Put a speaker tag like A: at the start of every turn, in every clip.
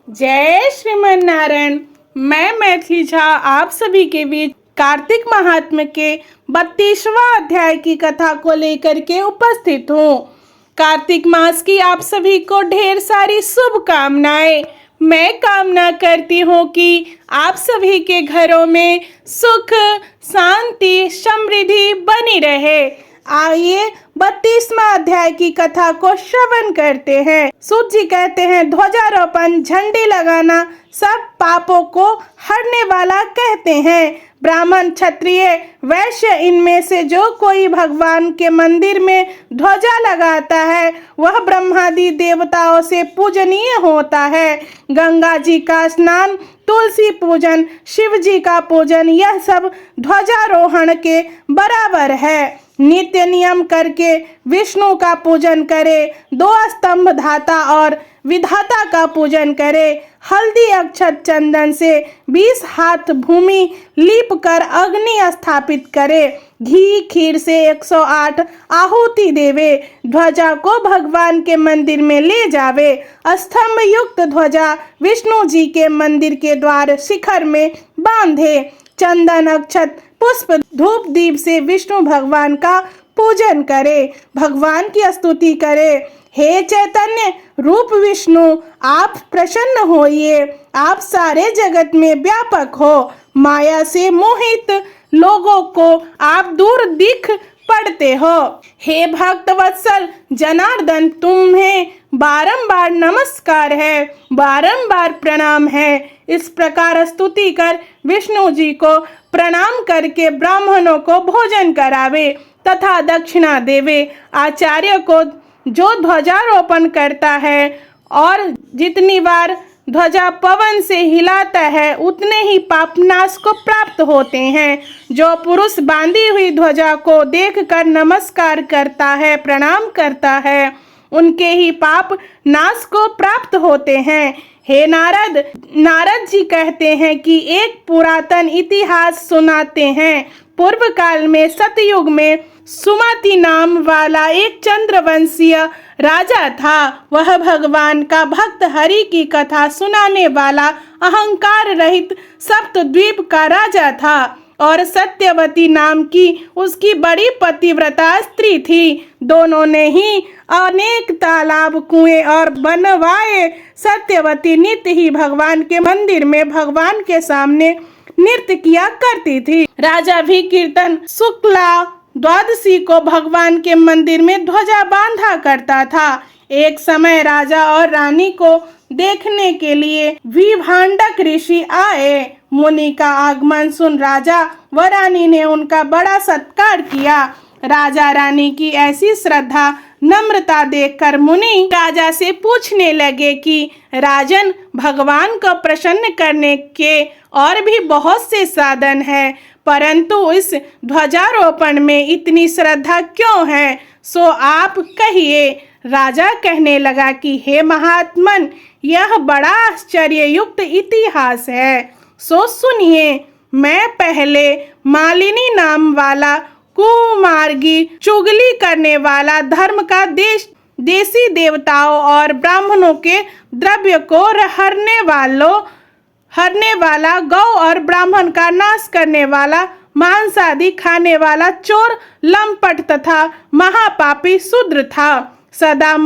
A: जय श्रीमन नारायण। मैं मैथिली झा आप सभी के बीच कार्तिक महात्म्य के 32वां अध्याय की कथा को लेकर के उपस्थित हूँ। कार्तिक मास की आप सभी को ढेर सारी शुभकामनाएं। मैं कामना करती हूँ कि आप सभी के घरों में सुख शांति समृद्धि बनी रहे। आइए 32वां अध्याय की कथा को श्रवण करते हैं। सूत जी कहते हैं, ध्वजारोपण झंडी लगाना सब पापों को हरने वाला कहते हैं। ब्राह्मण क्षत्रिय वैश्य इनमें से जो कोई भगवान के मंदिर में ध्वजा लगाता है वह ब्रह्मादि देवताओं से पूजनीय होता है। गंगा जी का स्नान, तुलसी पूजन, शिव जी का पूजन, यह सब ध्वजारोहण के बराबर है। नित्य नियम करके विष्णु का पूजन करे, 2 स्तंभ धाता और विधाता का पूजन करे। हल्दी अक्षत चंदन से 20 हाथ भूमि लीप कर अग्नि स्थापित करे। घी खीर से 108 आहुति देवे। ध्वजा को भगवान के मंदिर में ले जावे। स्तंभ युक्त ध्वजा विष्णु जी के मंदिर के द्वार शिखर में बांधे। चंदन अक्षत पुष्प धूप दीप से विष्णु भगवान का पूजन करे, भगवान की स्तुति करे। हे चैतन्य रूप विष्णु, आप प्रसन्न होइए। आप सारे जगत में व्यापक हो। माया से मोहित लोगों को आप दूर दिख पड़ते हो। हे भक्त वत्सल जनार्दन, तुम्हें बारंबार नमस्कार है, बारंबार प्रणाम है। इस प्रकार स्तुति कर विष्णु जी को प्रणाम करके ब्राह्मणों को भोजन करावे तथा दक्षिणा देवे। आचार्य को जो ध्वजारोपण करता है और जितनी बार ध्वजा पवन से हिलाता है उतने ही पापनाश को प्राप्त होते हैं। जो पुरुष बांधी हुई ध्वजा को देखकर नमस्कार करता है, प्रणाम करता है, उनके ही पाप नाश को प्राप्त होते हैं। हे नारद, नारद जी कहते हैं कि एक पुरातन इतिहास सुनाते हैं। पूर्व काल में सतयुग में सुमति नाम वाला एक चंद्रवंशीय राजा था। वह भगवान का भक्त, हरि की कथा सुनाने वाला, अहंकार रहित सप्तद्वीप का राजा था और सत्यवती नाम की उसकी बड़ी पतिव्रता स्त्री थी। दोनों ने ही अनेक तालाब, कुएं और बनवाए। सत्यवती नित्य ही भगवान के मंदिर में भगवान के सामने नृत्य किया करती थी। राजा भी कीर्तन शुक्ला द्वादशी को भगवान के मंदिर में ध्वजा बांधा करता था। एक समय राजा और रानी को देखने के लिए विभांडक ऋषि आए। मुनि का आगमन सुन राजा व रानी ने उनका बड़ा सत्कार किया। राजा रानी की ऐसी श्रद्धा नम्रता देखकर मुनि राजा से पूछने लगे कि राजन, भगवान को प्रसन्न करने के और भी बहुत से साधन हैं, परंतु इस ध्वजारोपण में इतनी श्रद्धा क्यों है? सो आप कहिए। राजा कहने लगा कि हे महात्मन, यह बड़ा आश्चर्ययुक्त इतिहास है, सो सुनिए। मैं पहले मालिनी नाम वाला कुमार्गी, चुगली करने वाला, धर्म का देशी देवताओं और ब्राह्मणों के द्रव्य को हरने वाला, गौ और ब्राह्मण का नाश करने वाला, मांस आदि खाने वाला चोर, लंपट तथा महापापी शूद्र था। सदा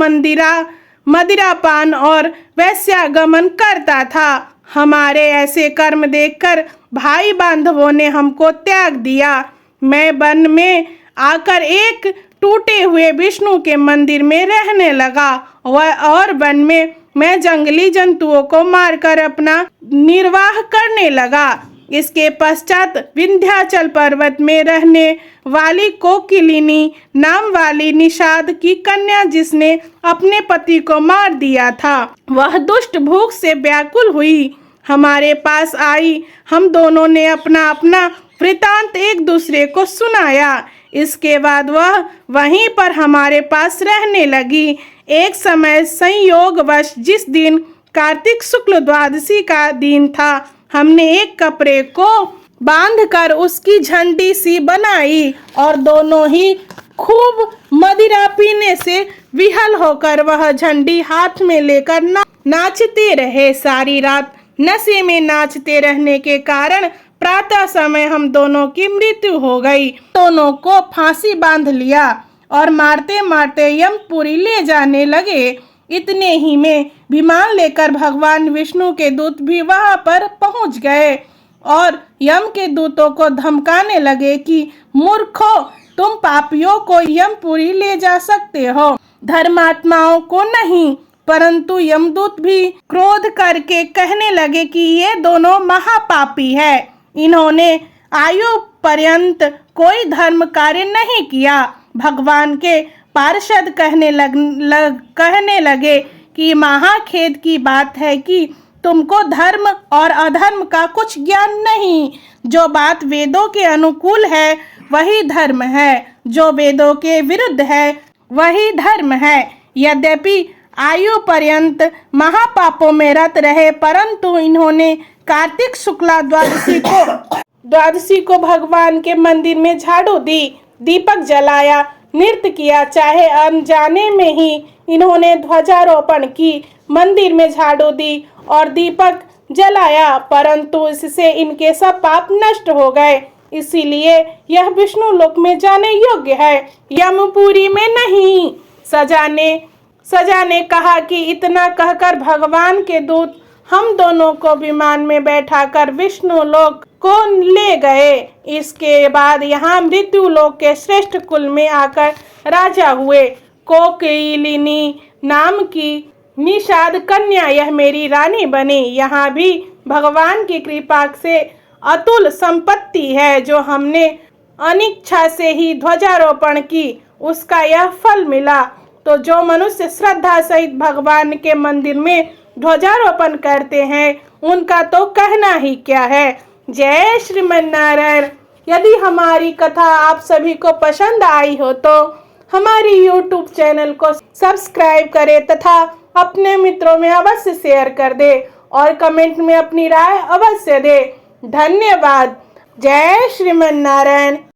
A: मदिरापान और वैश्यागमन करता था। हमारे ऐसे कर्म देखकर भाई बांधवों ने हमको त्याग दिया। मैं वन में आकर एक टूटे हुए विष्णु के मंदिर में रहने लगा और वन में मैं जंगली जंतुओं को मारकर अपना निर्वाह करने लगा। इसके पश्चात विंध्याचल पर्वत में रहने वाली कोकिलिनी नाम वाली निषाद की कन्या, जिसने अपने पति को मार दिया था, वह दुष्ट भूख से व्याकुल हुई, हमारे पास आई। हम दोनों ने अपना अपना वृतांत एक दूसरे को सुनाया। इसके बाद वह वहीं पर हमारे पास रहने लगी। एक समय संयोगवश जिस दिन कार्तिक शुक्ल द्वादशी का दिन था, हमने एक कपड़े को बांधकर उसकी झंडी सी बनाई और दोनों ही खूब मदिरा पीने से विहल होकर वह झंडी हाथ में लेकर नाचते रहे। सारी रात नशे में नाचते रहने के कारण प्रातः समय हम दोनों की मृत्यु हो गई। दोनों को फांसी बांध लिया और मारते मारते यमपुरी ले जाने लगे। इतने ही में विमान लेकर भगवान विष्णु के दूत भी वहां पर पहुंच गए और यम के दूतों को धमकाने लगे कि मूर्खों, तुम पापियों को यमपुरी ले जा सकते हो, धर्मात्माओं को नहीं। परंतु यमदूत भी क्रोध करके कहने लगे कि ये दोनों महापापी है। इन्होंने आयु पर्यंत कोई धर्म कार्य नहीं किया। भगवान के पार्षद कहने लगे कि महाखेद की बात है कि तुमको धर्म और अधर्म का कुछ ज्ञान नहीं। जो बात वेदों के अनुकूल है वही धर्म है, जो वेदों के विरुद्ध है वही धर्म है। यद्यपि आयु पर्यंत महापापों में रत रहे, परंतु इन्होंने कार्तिक शुक्ला द्वादशी को भगवान के मंदिर में झाड़ू दी, दीपक जलाया, नृत्य किया। चाहे अनजाने में ही इन्होंने ध्वजारोपण की, मंदिर में झाड़ू दी और दीपक जलाया, परंतु इससे इनके सब पाप नष्ट हो गए। इसीलिए यह विष्णु लोक में जाने योग्य है, यमपुरी में नहीं। सजा ने कहा कि इतना कहकर भगवान के दूत हम दोनों को विमान में बैठाकर विष्णु लोक को ले गए। इसके बाद यहाँ मृत्यु लोक के श्रेष्ठ कुल में आकर राजा हुए। कोकिलिनी नाम की निषाद कन्या यह मेरी रानी बनी। यहाँ भी भगवान की कृपा से अतुल संपत्ति है। जो हमने अनिच्छा से ही ध्वजारोपण की, उसका यह फल मिला। तो जो मनुष्य श्रद्धा सहित भगवान के मंदिर में ध्वजारोपण करते हैं, उनका तो कहना ही क्या है। जय श्रीमन नारायण। यदि हमारी कथा आप सभी को पसंद आई हो तो हमारी YouTube चैनल को सब्सक्राइब करें तथा अपने मित्रों में अवश्य शेयर कर दे और कमेंट में अपनी राय अवश्य दे। धन्यवाद। जय श्रीमन नारायण।